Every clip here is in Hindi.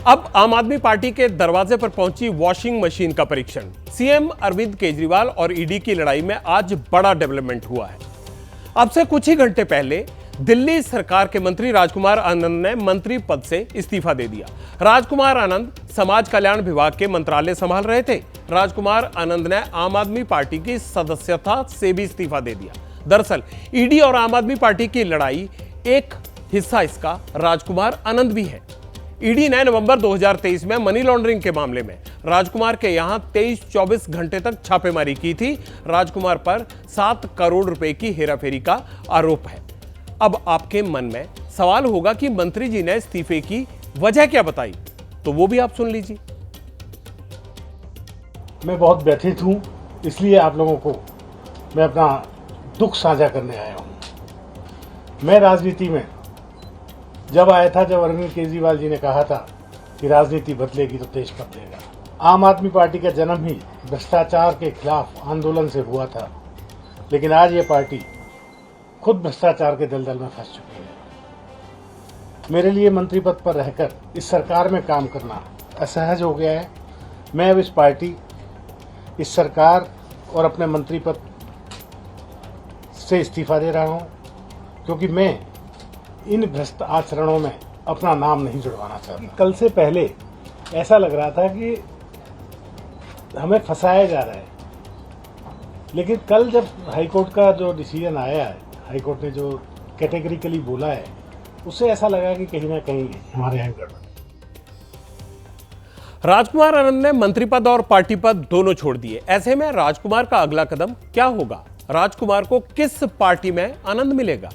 अब आम आदमी पार्टी के दरवाजे पर पहुंची वॉशिंग मशीन का परीक्षण। सीएम अरविंद केजरीवाल और ईडी की लड़ाई में आज बड़ा डेवलपमेंट हुआ है। अब से कुछ ही घंटे पहले दिल्ली सरकार के मंत्री राजकुमार आनंद ने मंत्री पद से इस्तीफा दे दिया। राजकुमार आनंद समाज कल्याण विभाग के मंत्रालय संभाल रहे थे। राजकुमार आनंद ने आम आदमी पार्टी की सदस्यता से भी इस्तीफा दे दिया। दरअसल ईडी और आम आदमी पार्टी की लड़ाई एक हिस्सा इसका राजकुमार आनंद भी है। ईडी ने नवंबर 2023 में मनी लॉन्ड्रिंग के मामले में राजकुमार के यहां 23-24 घंटे तक छापेमारी की थी। राजकुमार पर 7 करोड़ रुपए की हेराफेरी का आरोप है। अब आपके मन में सवाल होगा कि मंत्री जी ने इस्तीफे की वजह क्या बताई, तो वो भी आप सुन लीजिए। मैं बहुत व्यथित हूं, इसलिए आप लोगों को मैं अपना दुख साझा करने आया हूं। मैं राजनीति में जब आया था, जब अरविंद केजरीवाल जी ने कहा था कि राजनीति बदलेगी तो देश बदलेगा। आम आदमी पार्टी का जन्म ही भ्रष्टाचार के खिलाफ आंदोलन से हुआ था, लेकिन आज ये पार्टी खुद भ्रष्टाचार के दलदल में फंस चुकी है। मेरे लिए मंत्री पद पर रहकर इस सरकार में काम करना असहज हो गया है। मैं अब इस पार्टी, इस सरकार और अपने मंत्री पद से इस्तीफा दे रहा हूं, क्योंकि मैं इन भ्रष्ट आचरणों में अपना नाम नहीं जुड़वाना चाहता। कल से पहले ऐसा लग रहा था कि हमें फंसाया जा रहा है, लेकिन कल जब हाईकोर्ट का जो डिसीजन आया है, हाईकोर्ट ने जो कैटेगरिकली बोला है, उससे ऐसा लगा कि कहीं ना कहीं हमारे यहाँ गड़बड़। राजकुमार आनंद ने मंत्री पद और पार्टी पद दोनों छोड़ दिए। ऐसे में राजकुमार का अगला कदम क्या होगा? राजकुमार को किस पार्टी में आनंद मिलेगा?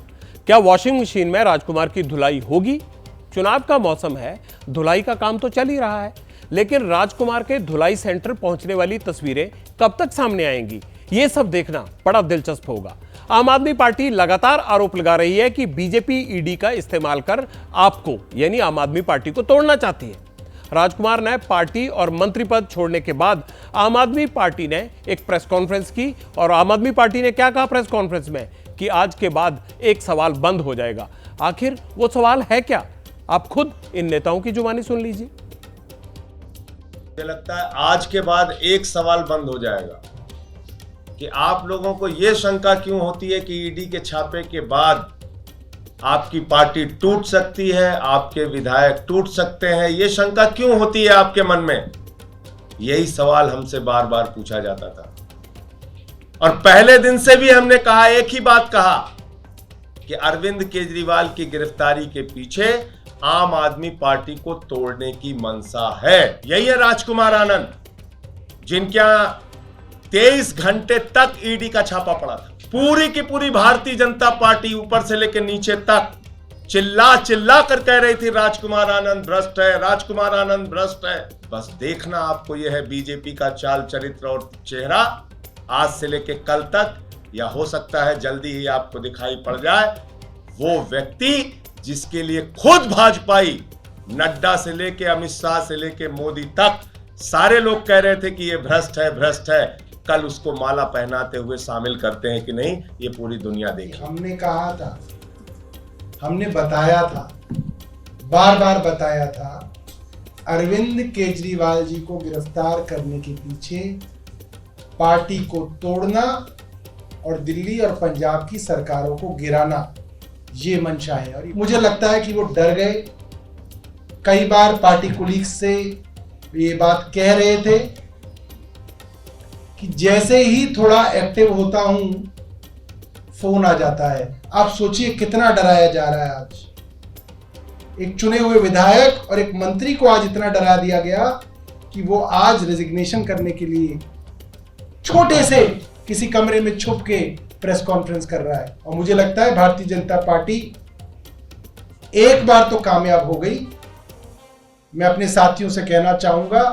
क्या वॉशिंग मशीन में राजकुमार की धुलाई होगी? चुनाव का मौसम है, धुलाई का काम तो चल ही रहा है, लेकिन राजकुमार के धुलाई सेंटर पहुंचने वाली तस्वीरें कब तक सामने आएंगी, यह सब देखना बड़ा दिलचस्प होगा। आम आदमी पार्टी लगातार आरोप लगा रही है कि बीजेपी ईडी का इस्तेमाल कर आपको, यानी आम आदमी पार्टी को तोड़ना चाहती है। राजकुमार ने पार्टी और मंत्री पद छोड़ने के बाद आम आदमी पार्टी ने एक प्रेस कॉन्फ्रेंस की, और आम आदमी पार्टी ने क्या कहा प्रेस कॉन्फ्रेंस में कि आज के बाद एक सवाल बंद हो जाएगा। आखिर वो सवाल है क्या? आप खुद इन नेताओं की जुबानी सुन लीजिए। मुझे लगता है आज के बाद एक सवाल बंद हो जाएगा कि आप लोगों को यह शंका क्यों होती है कि ईडी के छापे के बाद आपकी पार्टी टूट सकती है, आपके विधायक टूट सकते हैं। यह शंका क्यों होती है आपके मन में? यही सवाल हमसे बार बार पूछा जाता था, और पहले दिन से भी हमने कहा, एक ही बात कहा कि अरविंद केजरीवाल की गिरफ्तारी के पीछे आम आदमी पार्टी को तोड़ने की मंशा है। यही है राजकुमार आनंद, जिनके यहां 23 घंटे तक ईडी का छापा पड़ा था। पूरी की पूरी भारतीय जनता पार्टी ऊपर से लेकर नीचे तक चिल्ला चिल्ला कर कह रही थी राजकुमार आनंद भ्रष्ट है, राजकुमार आनंद भ्रष्ट है। बस देखना आपको यह है बीजेपी का चाल चरित्र और चेहरा आज से लेकर कल तक, या हो सकता है जल्दी ही आपको दिखाई पड़ जाए, वो व्यक्ति जिसके लिए खुद भाजपाई नड्डा से लेकर अमित शाह से लेकर मोदी तक सारे लोग कह रहे थे कि ये भ्रष्ट है, भ्रष्ट है, कल उसको माला पहनाते हुए शामिल करते हैं कि नहीं, ये पूरी दुनिया देखे। हमने कहा था, हमने बताया था, बार बार बताया था, अरविंद केजरीवाल जी को गिरफ्तार करने के पीछे पार्टी को तोड़ना और दिल्ली और पंजाब की सरकारों को गिराना, ये मंशा है। और मुझे लगता है कि वो डर गए। कई बार पार्टी कुलीग्स से ये बात कह रहे थे कि जैसे ही थोड़ा एक्टिव होता हूं फोन आ जाता है। आप सोचिए कितना डराया जा रहा है। आज एक चुने हुए विधायक और एक मंत्री को आज इतना डरा दिया गया कि वो आज रेजिग्नेशन करने के लिए छोटे से किसी कमरे में छुप के प्रेस कॉन्फ्रेंस कर रहा है। और मुझे लगता है भारतीय जनता पार्टी एक बार तो कामयाब हो गई। मैं अपने साथियों से कहना चाहूंगा,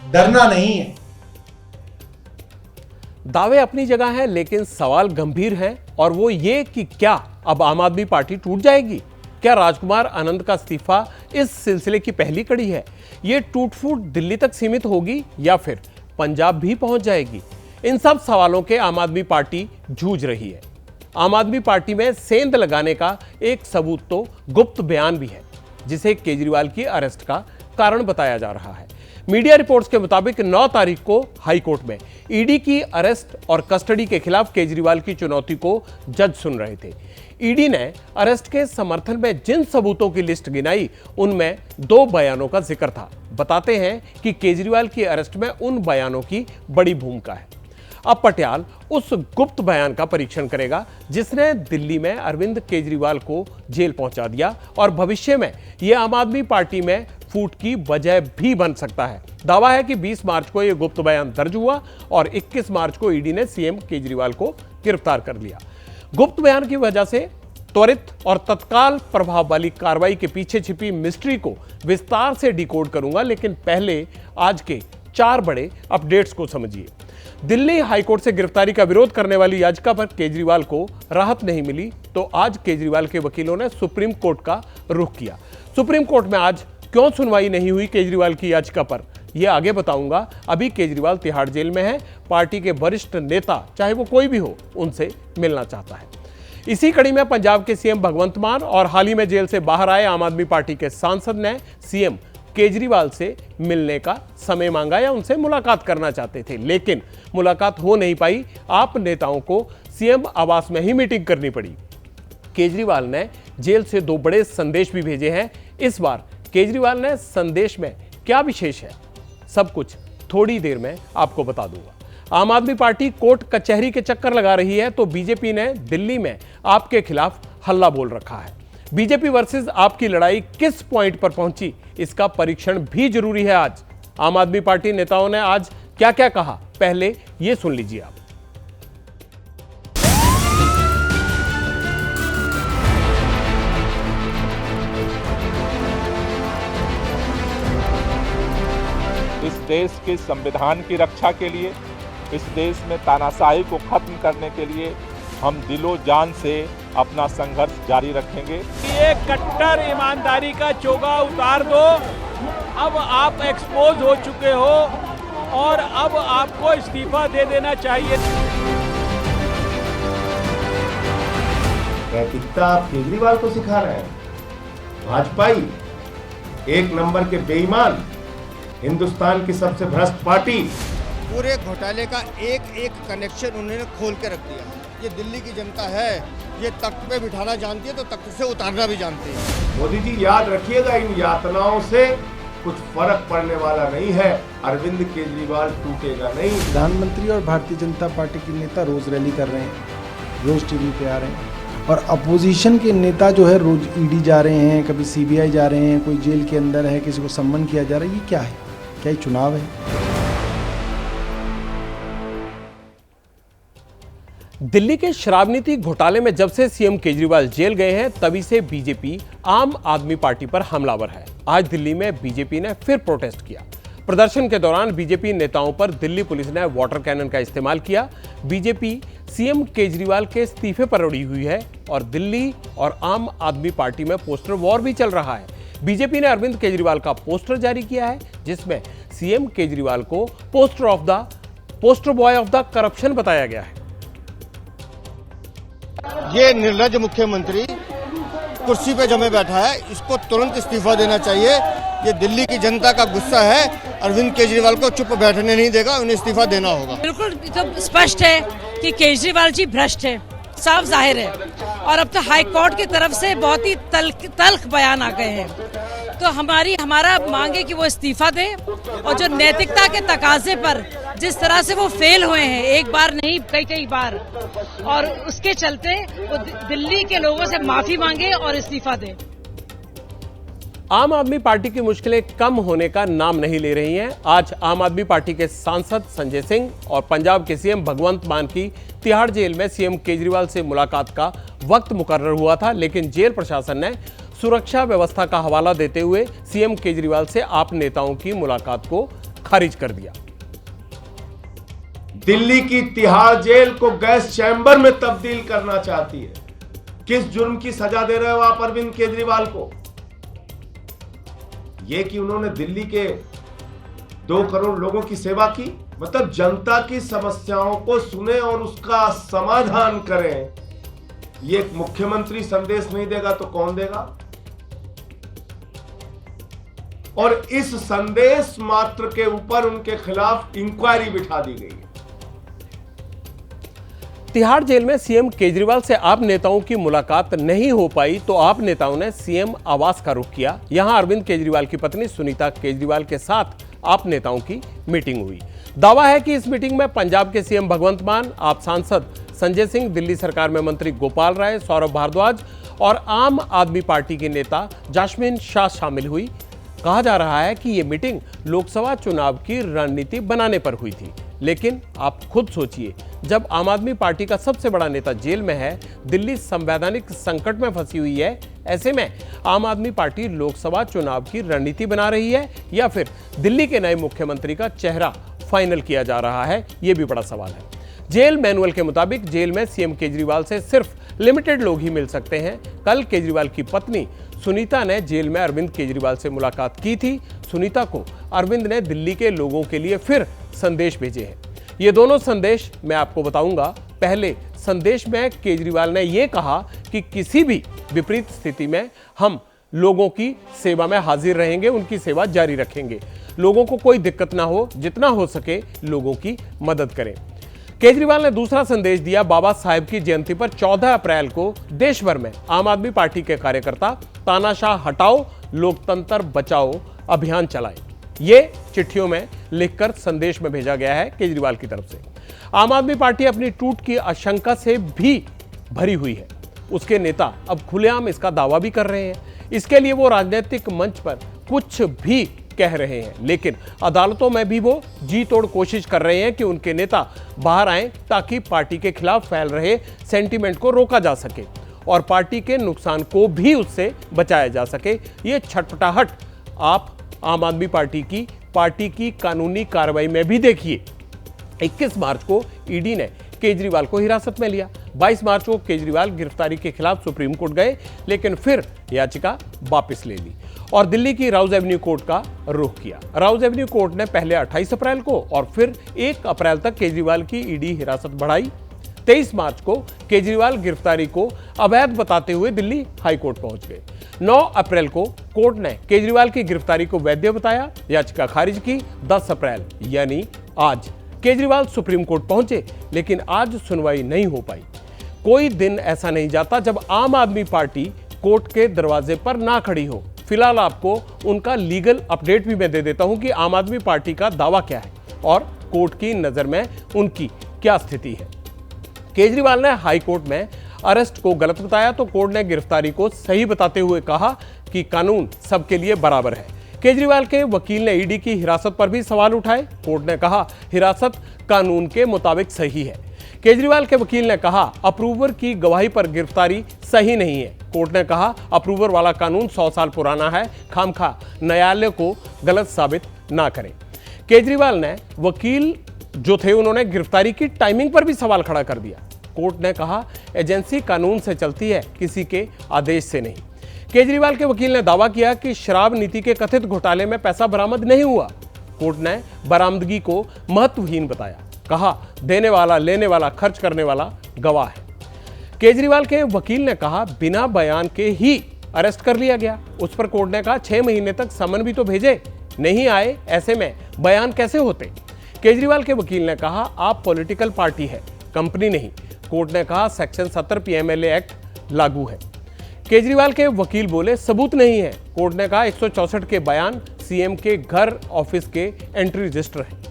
डरना नहीं है। दावे अपनी जगह हैं, लेकिन सवाल गंभीर है, और वो ये कि क्या अब आम आदमी पार्टी टूट जाएगी? क्या राजकुमार आनंद का इस्तीफा इस सिलसिले की पहली कड़ी है? ये टूट-फूट दिल्ली तक सीमित होगी या फिर पंजाब भी पहुंच जाएगी? इन सब सवालों के आम आदमी पार्टी जूझ रही है। आम आदमी पार्टी में सेंध लगाने का एक सबूत तो गुप्त बयान भी है, जिसे केजरीवाल की अरेस्ट का कारण बताया जा रहा है। मीडिया रिपोर्ट्स के मुताबिक 9 तारीख को हाई कोर्ट में ईडी की अरेस्ट और कस्टडी के खिलाफ केजरीवाल की चुनौती को जज सुन रहे थे। ईडी ने अरेस्ट के समर्थन में जिन सबूतों की लिस्ट गिनाई, उनमें 2 बयानों का जिक्र था। बताते हैं कि केजरीवाल की अरेस्ट में उन बयानों की बड़ी भूमिका है। अब पटियाल उस गुप्त बयान का परीक्षण करेगा जिसने दिल्ली में अरविंद केजरीवाल को जेल पहुंचा दिया और भविष्य में यह आम आदमी पार्टी में फूट की वजह भी बन सकता है। दावा है कि 20 मार्च को यह गुप्त बयान दर्ज हुआ और 21 मार्च को ईडी ने सीएम केजरीवाल को गिरफ्तार कर लिया। गुप्त बयान की वजह से त्वरित और तत्काल प्रभाव वाली कार्रवाई के पीछे छिपी मिस्ट्री को विस्तार से डिकोड करूंगा, लेकिन पहले आज के 4 बड़े अपडेट्स को समझिए। दिल्ली हाईकोर्ट से गिरफ्तारी का विरोध करने वाली याचिका पर केजरीवाल को राहत नहीं मिली, तो आज केजरीवाल के वकीलों ने सुप्रीम कोर्ट का रुख किया। सुप्रीम कोर्ट में आज क्यों सुनवाई नहीं हुई केजरीवाल की याचिका पर, यह आगे बताऊंगा। अभी केजरीवाल तिहाड़ जेल में है। पार्टी के वरिष्ठ नेता, चाहे वो कोई भी हो, उनसे मिलना चाहता है। इसी कड़ी में पंजाब के सीएम भगवंत मान और हाल ही में जेल से बाहर आए आम आदमी पार्टी के सांसद ने सीएम केजरीवाल से मिलने का समय मांगा या उनसे मुलाकात करना चाहते थे, लेकिन मुलाकात हो नहीं पाई। आप नेताओं को सीएम आवास में ही मीटिंग करनी पड़ी। केजरीवाल ने जेल से 2 बड़े संदेश भी भेजे हैं। इस बार केजरीवाल ने संदेश में क्या विशेष है, सब कुछ थोड़ी देर में आपको बता दूंगा। आम आदमी पार्टी कोर्ट कचहरी के चक्कर लगा रही है, तो बीजेपी ने दिल्ली में आपके खिलाफ हल्ला बोल रखा है। बीजेपी वर्सेस आपकी लड़ाई किस पॉइंट पर पहुंची, इसका परीक्षण भी जरूरी है। आज आम आदमी पार्टी नेताओं ने आज क्या क्या कहा, पहले यह सुन लीजिए आप। इस देश के संविधान की रक्षा के लिए, इस देश में तानाशाही को खत्म करने के लिए हम दिलो जान से अपना संघर्ष जारी रखेंगे। ये कट्टर ईमानदारी का चोगा उतार दो। अब आप एक्सपोज हो चुके हो और अब आपको इस्तीफा दे देना चाहिए। नैतिकता आप केजरीवाल को सिखा रहे हैं। भाजपाई, 1 नंबर के बेईमान, हिंदुस्तान की सबसे भ्रष्ट पार्टी। पूरे घोटाले का एक कनेक्शन उन्होंने खोल के रख दिया। ये दिल्ली की जनता है, ये तख्त पे बिठाना जानती है तो तख्त से उतारना भी जानती है। मोदी जी याद रखिएगा, इन यातनाओं से कुछ फर्क पड़ने वाला नहीं है। अरविंद केजरीवाल टूटेगा नहीं। प्रधानमंत्री और भारतीय जनता पार्टी के नेता रोज रैली कर रहे हैं, रोज टीवी पे आ रहे हैं, और अपोजिशन के नेता जो है रोज ईडी जा रहे हैं, कभी सीबीआई जा रहे हैं, कोई जेल के अंदर है, किसी को सम्मन किया जा रहा है। ये क्या है? क्या ये चुनाव है? दिल्ली के शराब नीति घोटाले में जब से सीएम केजरीवाल जेल गए हैं, तभी से बीजेपी आम आदमी पार्टी पर हमलावर है। आज दिल्ली में बीजेपी ने फिर प्रोटेस्ट किया। प्रदर्शन के दौरान बीजेपी नेताओं पर दिल्ली पुलिस ने वाटर कैनन का इस्तेमाल किया। बीजेपी सीएम केजरीवाल के इस्तीफे पर अड़ी हुई है और दिल्ली और आम आदमी पार्टी में पोस्टर वॉर भी चल रहा है। बीजेपी ने अरविंद केजरीवाल का पोस्टर जारी किया है, जिसमें सीएम केजरीवाल को poster boy of the corruption बताया गया है। ये निर्लज्ज मुख्यमंत्री कुर्सी पे जमे बैठा है, इसको तुरंत इस्तीफा देना चाहिए। ये दिल्ली की जनता का गुस्सा है, अरविंद केजरीवाल को चुप बैठने नहीं देगा, उन्हें इस्तीफा देना होगा। बिल्कुल तो स्पष्ट है कि केजरीवाल जी भ्रष्ट है, साफ जाहिर है। और अब तो हाई कोर्ट की तरफ से बहुत ही तल्ख बयान आ गए हैं, तो हमारा मांग है कि वो इस्तीफा दें। और जो नैतिकता के तकाजे पर जिस तरह से वो फेल हुए हैं, एक बार नहीं कई बार, और उसके चलते वो दिल्ली के लोगों से माफी मांगे और इस्तीफा दें। आम आदमी पार्टी की मुश्किलें कम होने का नाम नहीं ले रही हैं। आज आम आदमी पार्टी के सांसद संजय सिंह और पंजाब के सीएम भगवंत मान की तिहाड़ जेल में सीएम केजरीवाल से मुलाकात का वक्त मुकर्रर हुआ था, लेकिन जेल प्रशासन ने सुरक्षा व्यवस्था का हवाला देते हुए सीएम केजरीवाल से आप नेताओं की मुलाकात को खारिज कर दिया। दिल्ली की तिहाड़ जेल को गैस चैम्बर में तब्दील करना चाहती है। किस जुर्म की सजा दे रहे हो आप अरविंद केजरीवाल को? यह कि उन्होंने दिल्ली के 2 करोड़ लोगों की सेवा की, मतलब जनता की समस्याओं को सुने और उसका समाधान करें। ये एक मुख्यमंत्री संदेश नहीं देगा तो कौन देगा? और इस संदेश मात्र के ऊपर उनके खिलाफ इंक्वायरी बिठा दी गई है। तिहाड़ जेल में सीएम केजरीवाल से आप नेताओं की मुलाकात नहीं हो पाई तो आप नेताओं ने सीएम आवास का रुख किया। यहां अरविंद केजरीवाल की पत्नी सुनीता केजरीवाल के साथ आप नेताओं की मीटिंग हुई। दावा है कि इस मीटिंग में पंजाब के सीएम भगवंत मान, आप सांसद संजय सिंह, दिल्ली सरकार में मंत्री गोपाल राय, सौरभ भारद्वाज और आम आदमी पार्टी के नेता जास्मिन शाह शामिल हुई। कहा जा रहा है कि यह मीटिंग लोकसभा चुनाव की रणनीति बनाने पर हुई थी, लेकिन आप खुद सोचिए, जब आम आदमी पार्टी का सबसे बड़ा नेता जेल में है, दिल्ली संवैधानिक संकट में फंसी हुई है, ऐसे में आम आदमी पार्टी लोकसभा चुनाव की रणनीति बना रही है या फिर दिल्ली के नए मुख्यमंत्री का चेहरा फाइनल किया जा रहा है, यह भी बड़ा सवाल है। जेल मैनुअल के मुताबिक जेल में सीएम केजरीवाल से सिर्फ लिमिटेड लोग ही मिल सकते हैं। कल केजरीवाल की पत्नी सुनीता ने जेल में अरविंद केजरीवाल से मुलाकात की थी। सुनीता को अरविंद ने दिल्ली के लोगों के लिए फिर संदेश भेजे हैं। ये दोनों संदेश मैं आपको बताऊंगा। पहले संदेश में केजरीवाल ने यह कहा कि किसी भी विपरीत स्थिति में हम लोगों की सेवा में हाजिर रहेंगे, उनकी सेवा जारी रखेंगे, लोगों को कोई दिक्कत ना हो, जितना हो सके लोगों की मदद करें। केजरीवाल ने दूसरा संदेश दिया, बाबा साहेब की जयंती पर 14 अप्रैल को देश भर में आम आदमी पार्टी के कार्यकर्ता तानाशाह हटाओ, लोकतंत्र बचाओ अभियान चलाएं। ये चिट्ठियों में लिखकर संदेश में भेजा गया है केजरीवाल की तरफ से। आम आदमी पार्टी अपनी टूट की आशंका से भी भरी हुई है। उसके नेता अब खुलेआम इसका दावा भी कर रहे हैं। इसके लिए वो राजनीतिक मंच पर कुछ भी कह रहे हैं, लेकिन अदालतों में भी वो जी तोड़ कोशिश कर रहे हैं कि उनके नेता बाहर आएं ताकि पार्टी के खिलाफ फैल रहे सेंटीमेंट को रोका जा सके और पार्टी के नुकसान को भी उससे बचाया जा सके। ये छटपटाहट आप आम आदमी पार्टी की कानूनी कार्रवाई में भी देखिए। 21 मार्च को ईडी ने केजरीवाल को हिरासत में लिया। 22 मार्च को केजरीवाल गिरफ्तारी के खिलाफ सुप्रीम कोर्ट गए, लेकिन फिर याचिका वापस ले ली और दिल्ली की राउज एवेन्यू कोर्ट का रुख किया। राउज एवेन्यू कोर्ट ने पहले 28 अप्रैल को और फिर 1 अप्रैल तक केजरीवाल की ईडी हिरासत बढ़ाई। 23 मार्च को केजरीवाल गिरफ्तारी को अवैध बताते हुए दिल्ली हाई कोर्ट पहुंच गए। 9 अप्रैल को कोर्ट ने केजरीवाल की गिरफ्तारी को वैध बताया, याचिका खारिज की। 10 अप्रैल यानी आज केजरीवाल सुप्रीम कोर्ट पहुंचे, लेकिन आज सुनवाई नहीं हो पाई। कोई दिन ऐसा नहीं जाता जब आम आदमी पार्टी कोर्ट के दरवाजे पर ना खड़ी हो। फिलहाल आपको उनका लीगल अपडेट भी मैं दे देता हूं कि आम आदमी पार्टी का दावा क्या है और कोर्ट की नजर में उनकी क्या स्थिति है। केजरीवाल ने हाई कोर्ट में अरेस्ट को गलत बताया तो कोर्ट ने गिरफ्तारी को सही बताते हुए कहा कि कानून सबके लिए बराबर है। केजरीवाल के वकील ने ईडी की हिरासत पर भी सवाल उठाए। कोर्ट ने कहा हिरासत कानून के मुताबिक सही है। केजरीवाल के वकील ने कहा अप्रूवर की गवाही पर गिरफ्तारी सही नहीं है। कोर्ट ने कहा अप्रूवर वाला कानून 100 साल पुराना है, खामखा न्यायालय को गलत साबित ना करें। केजरीवाल ने वकील जो थे उन्होंने गिरफ्तारी की टाइमिंग पर भी सवाल खड़ा कर दिया। कोर्ट ने कहा एजेंसी कानून से चलती है, किसी के आदेश से नहीं। केजरीवाल के वकील ने दावा किया कि शराब नीति के कथित घोटाले में पैसा बरामद नहीं हुआ। कोर्ट ने बरामदगी को महत्वहीन बताया। कहा देने वाला, लेने वाला, खर्च करने वाला गवाह है। केजरीवाल के वकील ने कहा बिना बयान के ही अरेस्ट कर लिया गया। उस पर कोर्ट ने कहा 6 महीने तक समन भी तो भेजे नहीं आए, ऐसे में बयान कैसे होते। केजरीवाल के वकील ने कहा आप पॉलिटिकल पार्टी है, कंपनी नहीं। कोर्ट ने कहा सेक्शन 70 पीएमएलए एक्ट लागू है। केजरीवाल के वकील बोले सबूत नहीं है। कोर्ट ने कहा 164 के बयान सीएम के घर ऑफिस के एंट्री रजिस्टर है।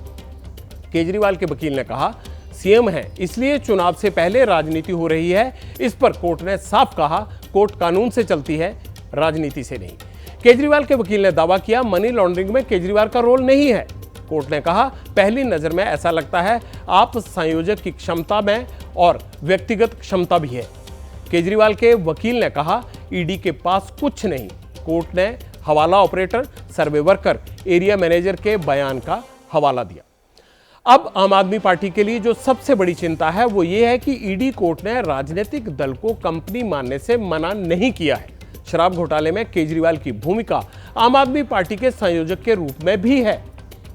केजरीवाल के वकील ने कहा सीएम है इसलिए चुनाव से पहले राजनीति हो रही है। इस पर कोर्ट ने साफ कहा कोर्ट कानून से चलती है, राजनीति से नहीं। केजरीवाल के वकील ने दावा किया मनी लॉन्ड्रिंग में केजरीवाल का रोल नहीं है। कोर्ट ने कहा पहली नजर में ऐसा लगता है आप संयोजक की क्षमता में और व्यक्तिगत क्षमता भी है। केजरीवाल के वकील ने कहा ईडी के पास कुछ नहीं। कोर्ट ने हवाला ऑपरेटर, सर्वे वर्कर, एरिया मैनेजर के बयान का हवाला दिया। अब आम आदमी पार्टी के लिए जो सबसे बड़ी चिंता है वो ये है कि ईडी कोर्ट ने राजनीतिक दल को कंपनी मानने से मना नहीं किया है। शराब घोटाले में केजरीवाल की भूमिका आम आदमी पार्टी के संयोजक के रूप में भी है।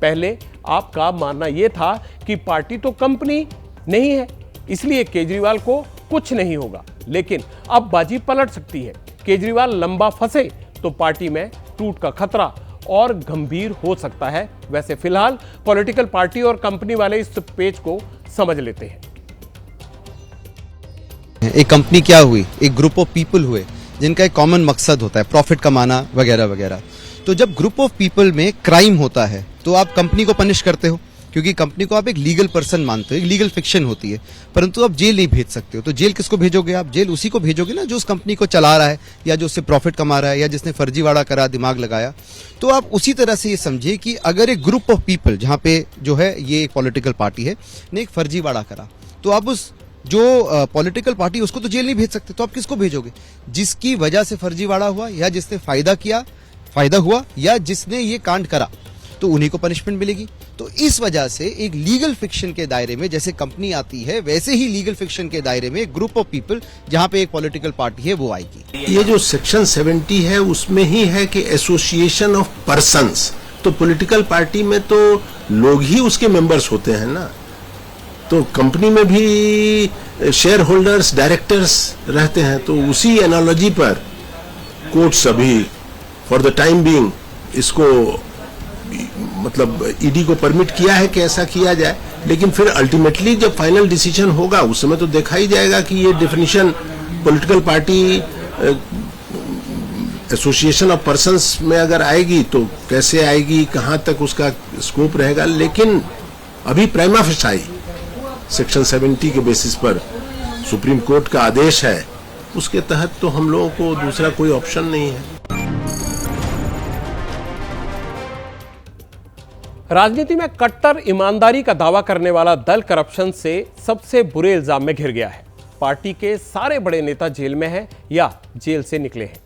पहले आपका मानना यह था कि पार्टी तो कंपनी नहीं है, इसलिए केजरीवाल को कुछ नहीं होगा, लेकिन अब बाजी पलट सकती है। केजरीवाल लंबा फंसे तो पार्टी में टूट का खतरा और गंभीर हो सकता है। वैसे फिलहाल पॉलिटिकल पार्टी और कंपनी वाले इस पेच को समझ लेते हैं। एक कंपनी क्या हुई, एक ग्रुप ऑफ पीपल हुए जिनका एक कॉमन मकसद होता है प्रॉफिट कमाना वगैरह वगैरह। तो जब ग्रुप ऑफ पीपल में क्राइम होता है तो आप कंपनी को पनिश करते हो, क्योंकि कंपनी को आप एक लीगल पर्सन मानते हो, एक लीगल फिक्शन होती है, परंतु आप जेल नहीं भेज सकते हो। तो जेल किसको भेजोगे आप? जेल उसी को भेजोगे ना जो उस कंपनी को चला रहा है, या जो उससे प्रॉफिट कमा रहा है, या जिसने फर्जीवाड़ा करा, दिमाग लगाया। तो आप उसी तरह से ये समझिए कि अगर एक ग्रुप ऑफ पीपल, जहां पे जो है ये एक पॉलिटिकल पार्टी है, ने एक फर्जीवाड़ा करा, तो आप उस जो पॉलिटिकल पार्टी उसको तो जेल नहीं भेज सकते। तो आप किसको भेजोगे? जिसकी वजह से फर्जीवाड़ा हुआ, या जिसने फायदा हुआ, या जिसने ये कांड करा, तो उन्हीं को पनिशमेंट मिलेगी। तो इस वजह से एक लीगल फिक्शन के दायरे में जैसे कंपनी आती है, वैसे ही लीगल फिक्शन के दायरे में एक ग्रुप ऑफ पीपल जहां पे एक पॉलिटिकल पार्टी है वो आएगी। ये जो सेक्शन 70 है उसमें ही है कि एसोसिएशन ऑफ पर्सन्स, तो पॉलिटिकल पार्टी में तो लोग ही उसके मेंबर्स होते हैं ना। तो कंपनी में भी शेयर होल्डर्स, डायरेक्टर्स रहते हैं। तो उसी एनालॉजी पर कोर्ट्स अभी फॉर द टाइम बीइंग इसको मतलब ईडी को परमिट किया है कि ऐसा किया जाए, लेकिन फिर अल्टीमेटली जब फाइनल डिसीजन होगा उस समय तो देखा ही जाएगा कि ये definition political party association of persons में अगर आएगी तो कैसे आएगी, कहां तक उसका स्कोप रहेगा। लेकिन अभी प्राइमा फेसाई सेक्शन 70 के बेसिस पर सुप्रीम कोर्ट का आदेश है, उसके तहत तो हम लोगों को दूसरा कोई ऑप्शन नहीं है। राजनीति में कट्टर ईमानदारी का दावा करने वाला दल करप्शन से सबसे बुरे इल्जाम में घिर गया है। पार्टी के सारे बड़े नेता जेल में हैं या जेल से निकले हैं।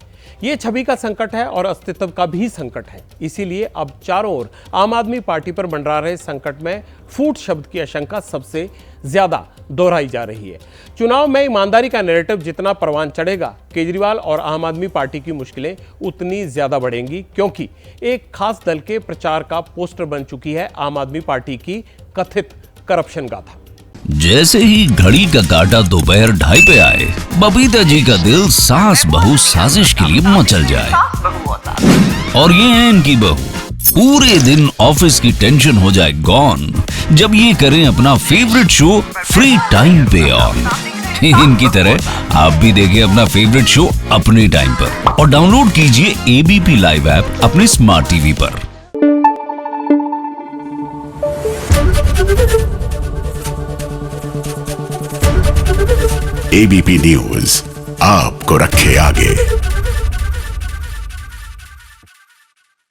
ये छवि का संकट है और अस्तित्व का भी संकट है। इसीलिए अब चारों ओर आम आदमी पार्टी पर मंडरा रहे संकट में फूट शब्द की आशंका सबसे ज्यादा दोहराई जा रही है। चुनाव में ईमानदारी का नैरेटिव जितना परवान चढ़ेगा, केजरीवाल और आम आदमी पार्टी की मुश्किलें उतनी ज्यादा बढ़ेंगी, क्योंकि एक खास दल के प्रचार का पोस्टर बन चुकी है आम आदमी पार्टी की कथित करप्शन गाथा। जैसे ही घड़ी का काटा दोपहर 2:30 पे आए, बबीता जी का दिल सास बहू साजिश के लिए मचल जाए। और ये है इनकी बहू, पूरे दिन ऑफिस की टेंशन हो जाए गॉन जब ये करें अपना फेवरेट शो फ्री टाइम पे ऑन। इनकी तरह आप भी देखिए अपना फेवरेट शो अपने टाइम पर और डाउनलोड कीजिए एबीपी लाइव ऐप अपने स्मार्ट टीवी पर। एबीपी न्यूज आपको रखे आगे।